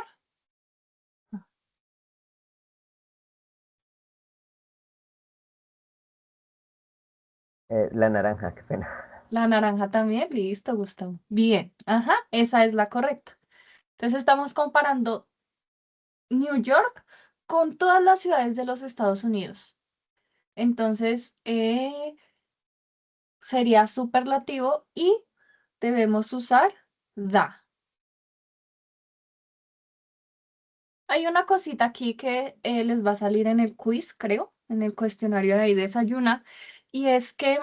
La naranja, qué pena. La naranja también. Listo, Gustavo. Bien, ajá, esa es la correcta. Entonces estamos comparando New York con todas las ciudades de los Estados Unidos. Entonces, sería superlativo y debemos usar da. Hay una cosita aquí que les va a salir en el quiz, creo, en el cuestionario de ahí desayuna, y es que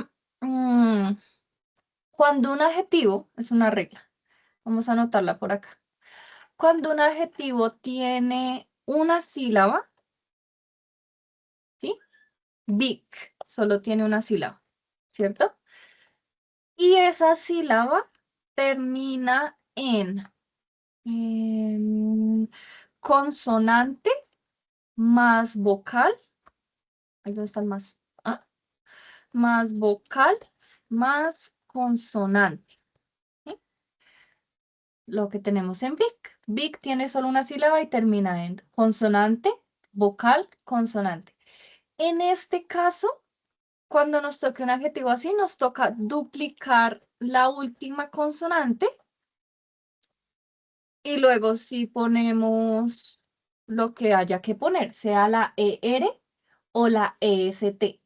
cuando un adjetivo, es una regla, vamos a anotarla por acá. Cuando un adjetivo tiene una sílaba, ¿sí? Big, solo tiene una sílaba, ¿cierto? Y esa sílaba termina en consonante más vocal. Ahí dónde está el más. Ah, más vocal más consonante. ¿Sí? Lo que tenemos en Big. Big tiene solo una sílaba y termina en consonante, vocal, consonante. En este caso, cuando nos toque un adjetivo así, nos toca duplicar la última consonante y luego si ponemos lo que haya que poner, sea la ER o la EST.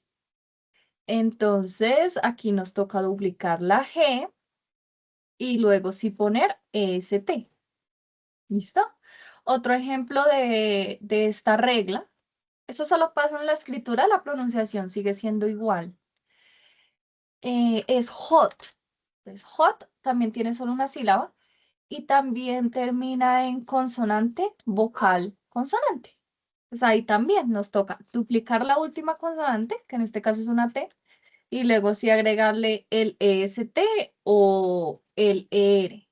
Entonces, aquí nos toca duplicar la G y luego sí poner EST. ¿Listo? Otro ejemplo de esta regla. Eso solo pasa en la escritura, la pronunciación sigue siendo igual. Es hot. Entonces, hot también tiene solo una sílaba y también termina en consonante, vocal, consonante. Pues ahí también nos toca duplicar la última consonante, que en este caso es una T, y luego sí agregarle el EST o el ER,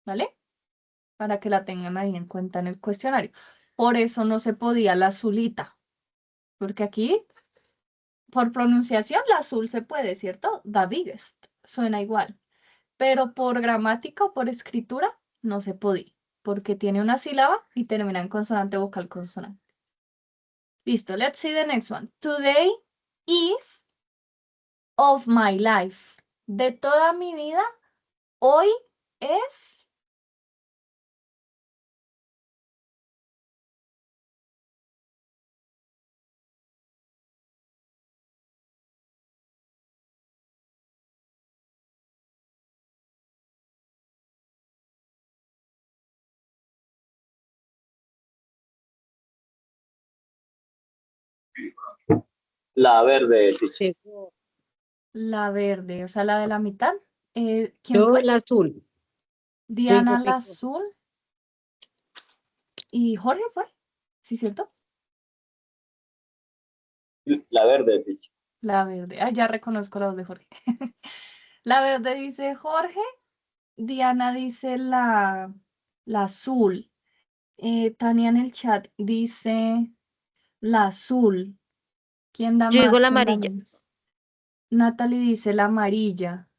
¿vale? Para que la tengan ahí en cuenta en el cuestionario. Por eso no se podía la azulita, porque aquí, por pronunciación, la azul se puede, ¿cierto? The biggest, suena igual, pero por gramática o por escritura no se podía, porque tiene una sílaba y termina en consonante, vocal, consonante. Listo, let's see the next one. Today is of my life. De toda mi vida, hoy es. La verde, teacher. La verde, o sea, la de la mitad. ¿Quién Yo fue? la azul. Diana digo la que- azul. ¿Y Jorge fue? ¿Sí, cierto? La verde, teacher. La verde. Ah, ya reconozco la voz de Jorge. La verde dice Jorge. Diana dice la azul. Tania en el chat dice la azul. ¿Quién da Yo digo más? la ¿Quién da amarilla. menos? Natalie dice la amarilla.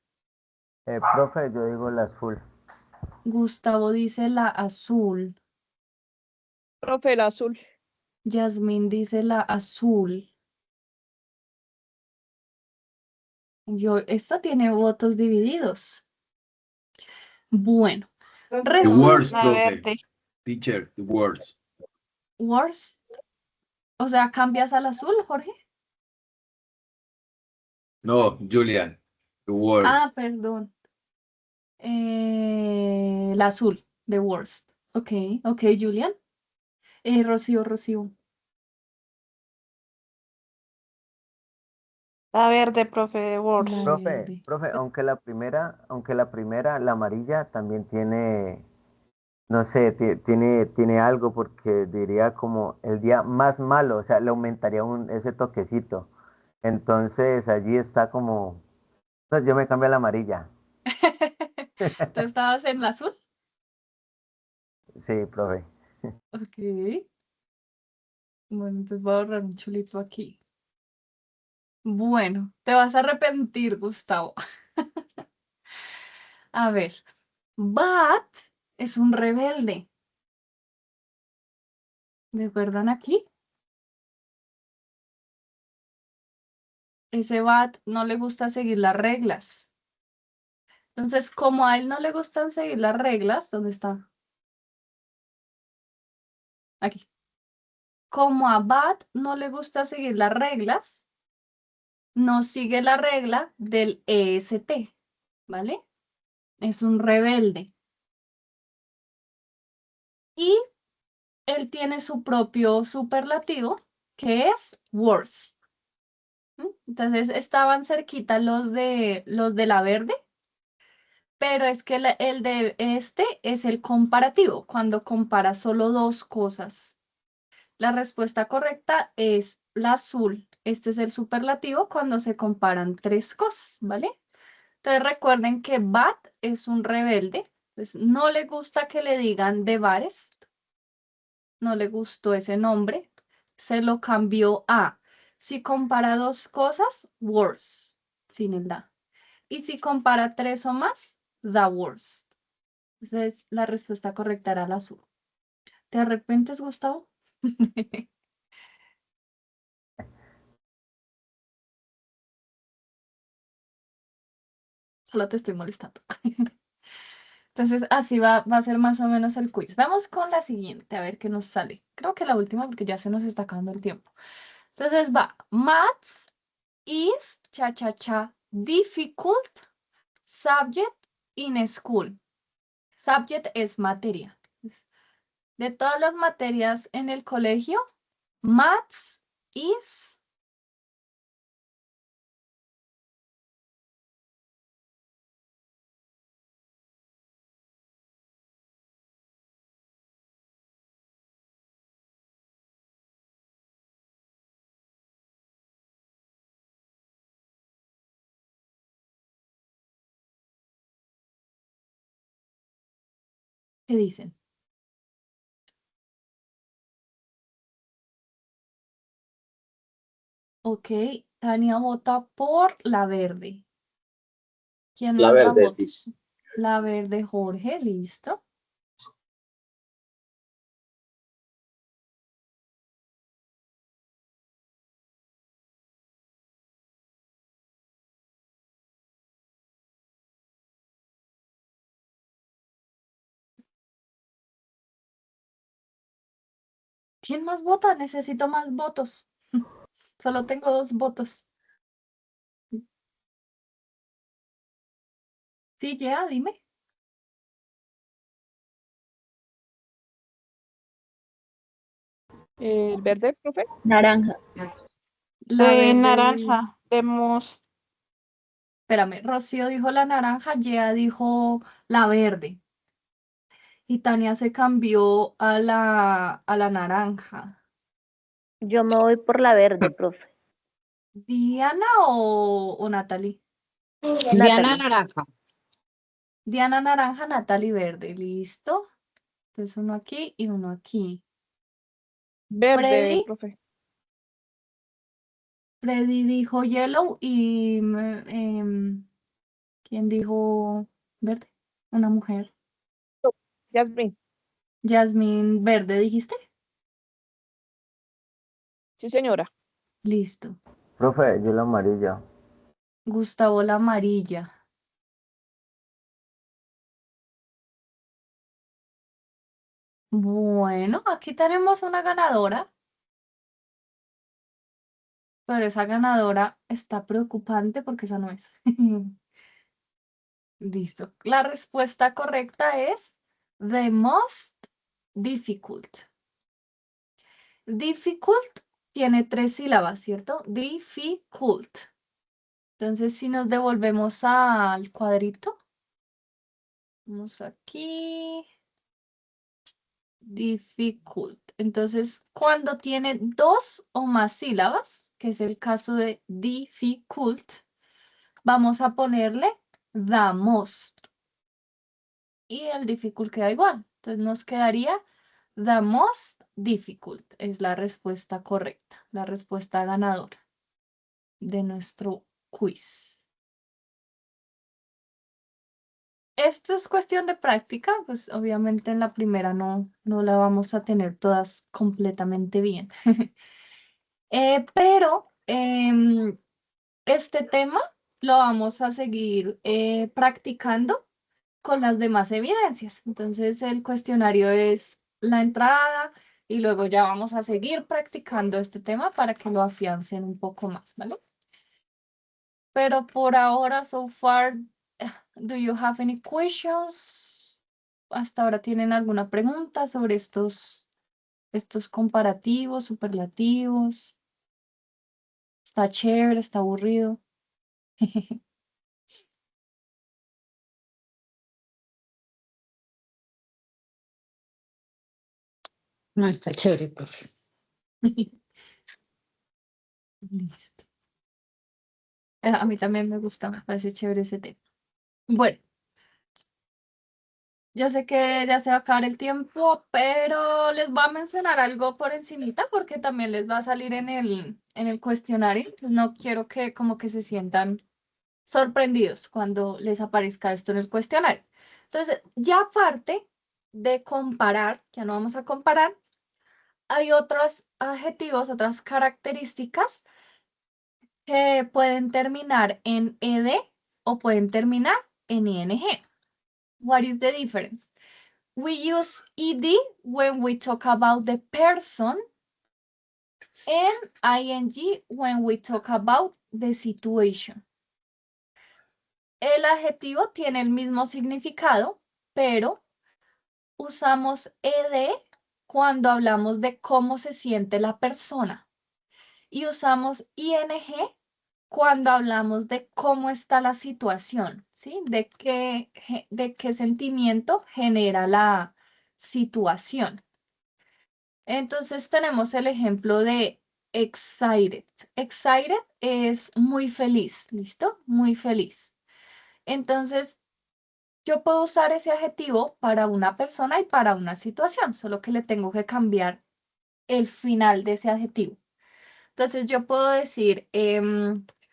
Profe, yo digo el azul. Gustavo dice la azul. Profe, el azul. Yasmín dice la azul. Esta tiene votos divididos. Bueno, The resulta words, La profe. verde. Teacher, the words. worst. O sea, ¿cambias al azul, Jorge? No, Julian. The words. Ah, perdón. El azul, the worst. Ok, ok, Julian. Rocío. La verde, profe, de Word. La Profe, verde. profe, aunque la primera, la amarilla también tiene, no sé, tiene algo porque diría como el día más malo, o sea, le aumentaría ese toquecito. Entonces allí está como, no, yo me cambio a la amarilla. ¿Tú estabas en la azul? Sí, profe. Ok. Bueno, entonces voy a ahorrar un chulito aquí. Bueno, te vas a arrepentir, Gustavo. A ver, Bat es un rebelde. ¿Me acuerdan aquí? Ese Bat no le gusta seguir las reglas. Entonces, como a él no le gustan seguir las reglas, ¿dónde está? Aquí. Como a Bat no le gusta seguir las reglas, no sigue la regla del EST, ¿vale? Es un rebelde. Y él tiene su propio superlativo, que es worse. Entonces estaban cerquita los de la verde, pero es que el de este es el comparativo, cuando compara solo dos cosas. La respuesta correcta es la azul. Este es el superlativo cuando se comparan tres cosas, ¿vale? Entonces recuerden que Bat es un rebelde, pues no le gusta que le digan de bares, no le gustó ese nombre, se lo cambió a, si compara dos cosas, worse, sin el da. Y si compara tres o más, the worst. Entonces la respuesta correcta era la azul. ¿Te arrepientes, Gustavo? Solo te estoy molestando. Entonces, así va a ser más o menos el quiz. Vamos con la siguiente, a ver qué nos sale. Creo que la última porque ya se nos está acabando el tiempo. Entonces va, maths is difficult subject in school. Subject es materia. De todas las materias en el colegio, maths is ¿qué dicen? Ok, Tania vota por la verde. ¿Quién La más la verde, vota? teacher. La verde, Jorge, listo. ¿Quién más vota? Necesito más votos. Solo tengo 2 votos. Sí, ya, dime. El verde, profe. Naranja. La De verde. naranja, de mousse. Espérame, Rocío dijo la naranja, Yea dijo la verde. Y Tania se cambió a la naranja. Yo me voy por la verde, profe. ¿Diana o Natalie? Diana naranja. Diana naranja, Natalie verde. ¿Listo? Entonces uno aquí y uno aquí. Verde, Freddy. profe. Freddy dijo yellow y ¿quién dijo verde? Una mujer. Yasmin. Jasmine verde, ¿dijiste? Sí, señora. Listo. Profe, yo la amarilla. Gustavo la amarilla. Bueno, aquí tenemos una ganadora, pero esa ganadora está preocupante porque esa no es. Listo. La respuesta correcta es the most difficult. Difficult tiene 3 sílabas, ¿cierto? Difficult. Entonces, si nos devolvemos al cuadrito, vamos aquí. Difficult. Entonces, cuando tiene 2 o más sílabas, que es el caso de difficult, vamos a ponerle the most. Y el difficult queda igual. Entonces nos quedaría the most difficult. Es la respuesta correcta, la respuesta ganadora de nuestro quiz. Esto es cuestión de práctica, pues obviamente en la primera no la vamos a tener todas completamente bien. Pero este tema lo vamos a seguir practicando con las demás evidencias. Entonces el cuestionario es la entrada y luego ya vamos a seguir practicando este tema para que lo afiancen un poco más, ¿vale? Pero por ahora, so far, do you have any questions? ¿Hasta ahora tienen alguna pregunta sobre estos comparativos, superlativos? ¿Está chévere? ¿Está aburrido? No, está chévere, profe. Listo. A mí también me gusta, me parece chévere ese tema. Bueno, yo sé que ya se va a acabar el tiempo, pero les voy a mencionar algo por encimita porque también les va a salir en el cuestionario. Entonces no quiero que como que se sientan sorprendidos cuando les aparezca esto en el cuestionario. Entonces, ya aparte de comparar, ya no vamos a comparar, hay otros adjetivos, otras características que pueden terminar en ed o pueden terminar en ing. What is the difference? We use ed when we talk about the person and ing when we talk about the situation. El adjetivo tiene el mismo significado, pero usamos ed cuando hablamos de cómo se siente la persona y usamos ing cuando hablamos de cómo está la situación, ¿sí? De qué sentimiento genera la situación. Entonces tenemos el ejemplo de excited. Excited es muy feliz, ¿listo? Muy feliz. Entonces, yo puedo usar ese adjetivo para una persona y para una situación, solo que le tengo que cambiar el final de ese adjetivo. Entonces, yo puedo decir,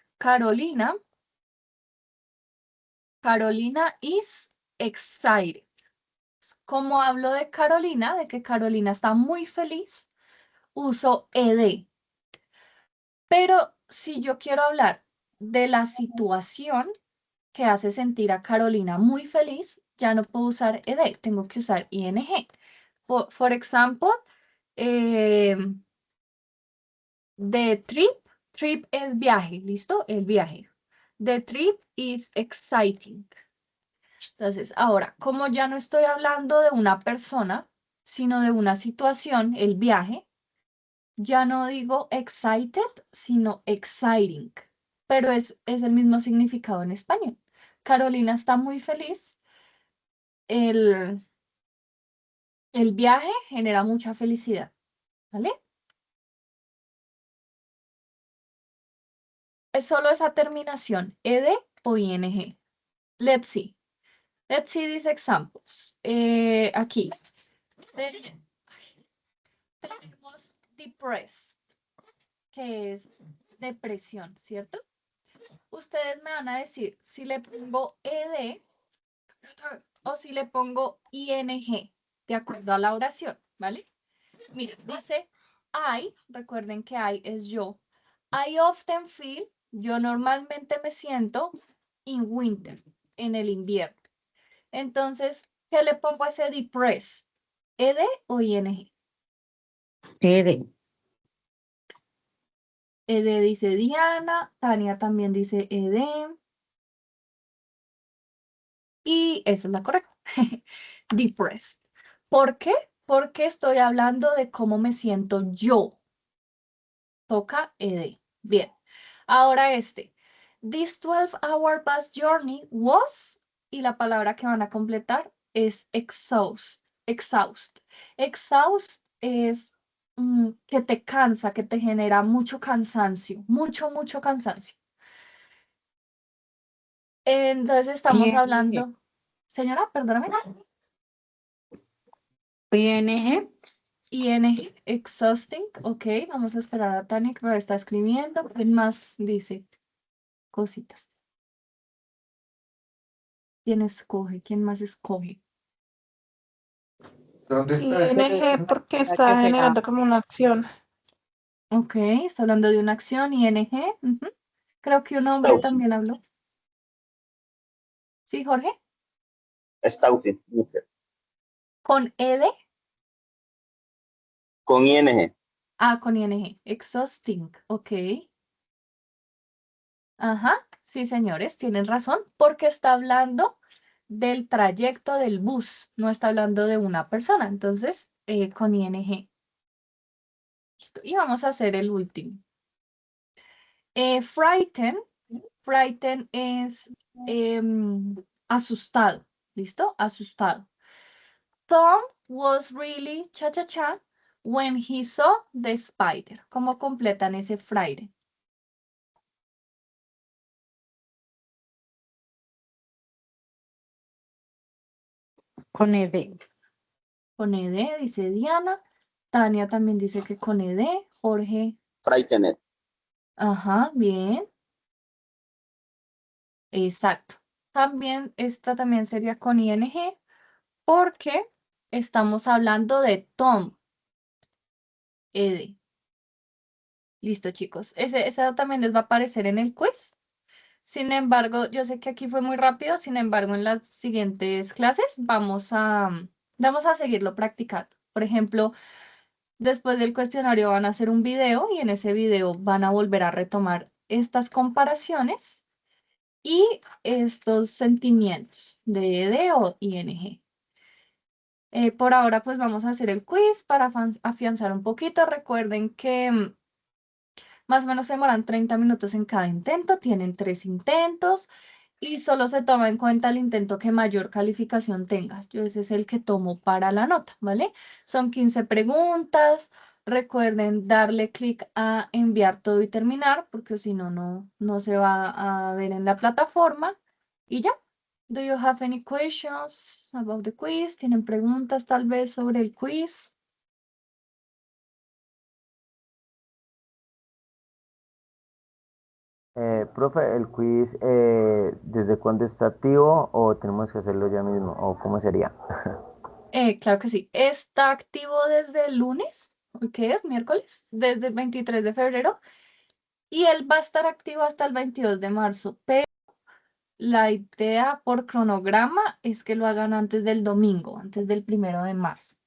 Carolina is excited. Como hablo de Carolina, de que Carolina está muy feliz, uso ed. Pero si yo quiero hablar de la situación que hace sentir a Carolina muy feliz, ya no puedo usar ed, tengo que usar ing. For example, the trip es viaje, ¿listo? El viaje. The trip is exciting. Entonces, ahora, como ya no estoy hablando de una persona, sino de una situación, el viaje, ya no digo excited, sino exciting, pero es el mismo significado en español. Carolina está muy feliz. El viaje genera mucha felicidad, ¿vale? es solo esa terminación, ed o ing. Let's see. Let's see these examples. Aquí tenemos depressed, que es depresión, ¿cierto? Ustedes me van a decir si le pongo ed o si le pongo ing, de acuerdo a la oración, ¿vale? Miren, dice I, recuerden que I es yo. I often feel, yo normalmente me siento in winter, en el invierno. Entonces, ¿qué le pongo a ese depressed? ¿Ed o ing? Ede. Ed dice Diana, Tania también dice ed. Y esa es la correcta. Depressed. ¿Por qué? Porque estoy hablando de cómo me siento yo. Toca ed. Bien. Ahora este. This 12-hour bus journey was, y la palabra que van a completar es exhaust. Exhaust. Exhaust es que te cansa, que te genera mucho cansancio. Mucho cansancio. Entonces estamos ING. hablando. Señora, perdóname. ING. ING, exhausting. Ok, vamos a esperar a Tania que me está escribiendo. ¿Quién más dice cositas? ¿Quién escoge? ¿Quién más escoge? ¿Dónde ING porque ¿Qué está será? generando como una acción. Ok, está hablando de una acción, ING. Creo que un hombre Exhausting. también habló. ¿Sí, Jorge? Exhausting. ¿Con ED? Con ING. Ah, con ING. Exhausting. Ok. Ajá, sí, señores, tienen razón, porque está hablando del trayecto del bus, no está hablando de una persona. Entonces, con ING. Listo. Y vamos a hacer el último. Frighten. Frighten es asustado. ¿Listo? Asustado. Tom was really cha-cha-cha when he saw the spider. ¿Cómo completan ese Friday? Con ED. Con ED, dice Diana. Tania también dice que con ED. Jorge. Frightened. Ajá, bien. Exacto. También, esta también sería con ING porque estamos hablando de Tom. ED. Listo, chicos. Ese también les va a aparecer en el quiz. Sin embargo, yo sé que aquí fue muy rápido, sin embargo, en las siguientes clases vamos a seguirlo practicando. Por ejemplo, después del cuestionario van a hacer un video y en ese video van a volver a retomar estas comparaciones y estos sentimientos de ED o ING. Por ahora, pues vamos a hacer el quiz para afianzar un poquito. Recuerden que más o menos se demoran 30 minutos en cada intento, tienen 3 intentos y solo se toma en cuenta el intento que mayor calificación tenga. Yo ese es el que tomo para la nota, ¿vale? Son 15 preguntas. Recuerden darle clic a enviar todo y terminar, porque si no, no se va a ver en la plataforma. Y ya. Do you have any questions about the quiz? ¿Tienen preguntas tal vez sobre el quiz? Profe, el quiz, ¿desde cuándo está activo o tenemos que hacerlo ya mismo? ¿O cómo sería? Claro que sí. Está activo desde el lunes, ¿hoy qué es? Miércoles, desde el 23 de febrero. Y él va a estar activo hasta el 22 de marzo. Pero la idea por cronograma es que lo hagan antes del domingo, antes del 1 de marzo.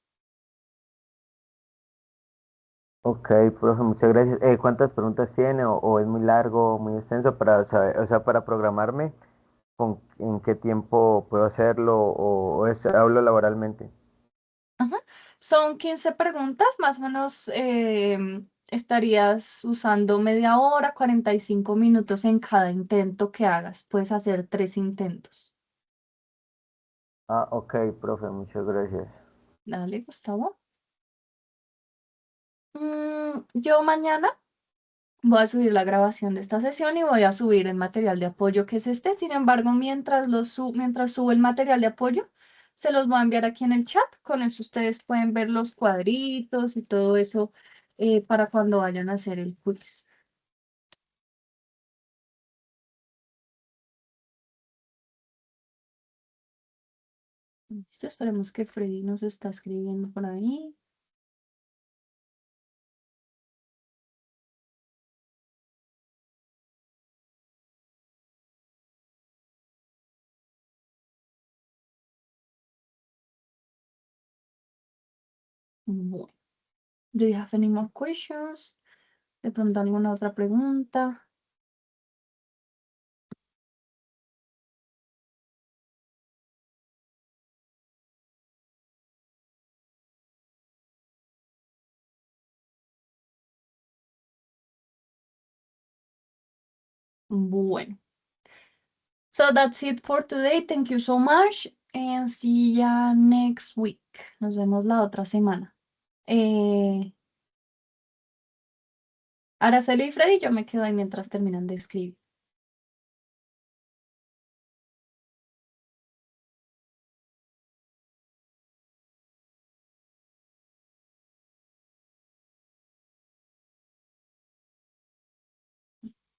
Ok, profe, muchas gracias. ¿Cuántas preguntas tiene o es muy largo, muy extenso para saber, o sea, para programarme en qué tiempo puedo hacerlo hablo laboralmente? Ajá. Son 15 preguntas, más o menos estarías usando media hora, 45 minutos en cada intento que hagas. Puedes hacer 3 intentos. Ah, ok, profe, muchas gracias. Dale, Gustavo. Yo mañana Voy a subir la grabación de esta sesión y voy a subir el material de apoyo que es este. Sin embargo, mientras subo el material de apoyo, se los voy a enviar aquí en el chat. Con eso ustedes pueden ver los cuadritos y todo eso para cuando vayan a hacer el quiz. Listo, esperemos que Freddy nos está escribiendo por ahí. Bueno. Do you have any more questions? De pronto alguna otra pregunta. Bueno. So that's it for today. Thank you so much. And see ya next week. Nos vemos la otra semana. Araceli y Freddy, yo me quedo ahí mientras terminan de escribir.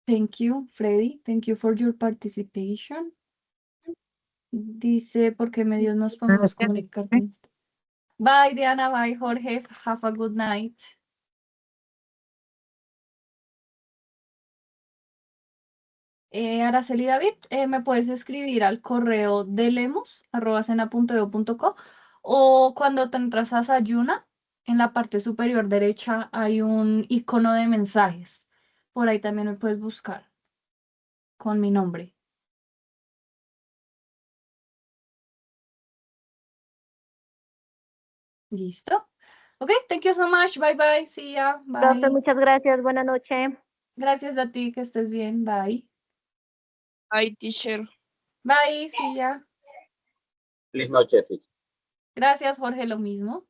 Thank you, Freddy. Thank you for your participation. Dice, porque medios nos podemos comunicar con usted. Bye, Diana. Bye, Jorge. Have a good night. Araceli David, me puedes escribir al correo de lemus@cena.edu.co o cuando te entras a Sayuna, en la parte superior derecha hay un icono de mensajes. Por ahí también me puedes buscar con mi nombre. ¿Listo? Ok, thank you so much. Bye bye. See ya. Profe, Bye. muchas gracias. Buenas noches. Gracias a ti, que estés bien. Bye. Ay, teacher. Bye. See ya. Feliz noche, Fitz. Gracias, Jorge, lo mismo.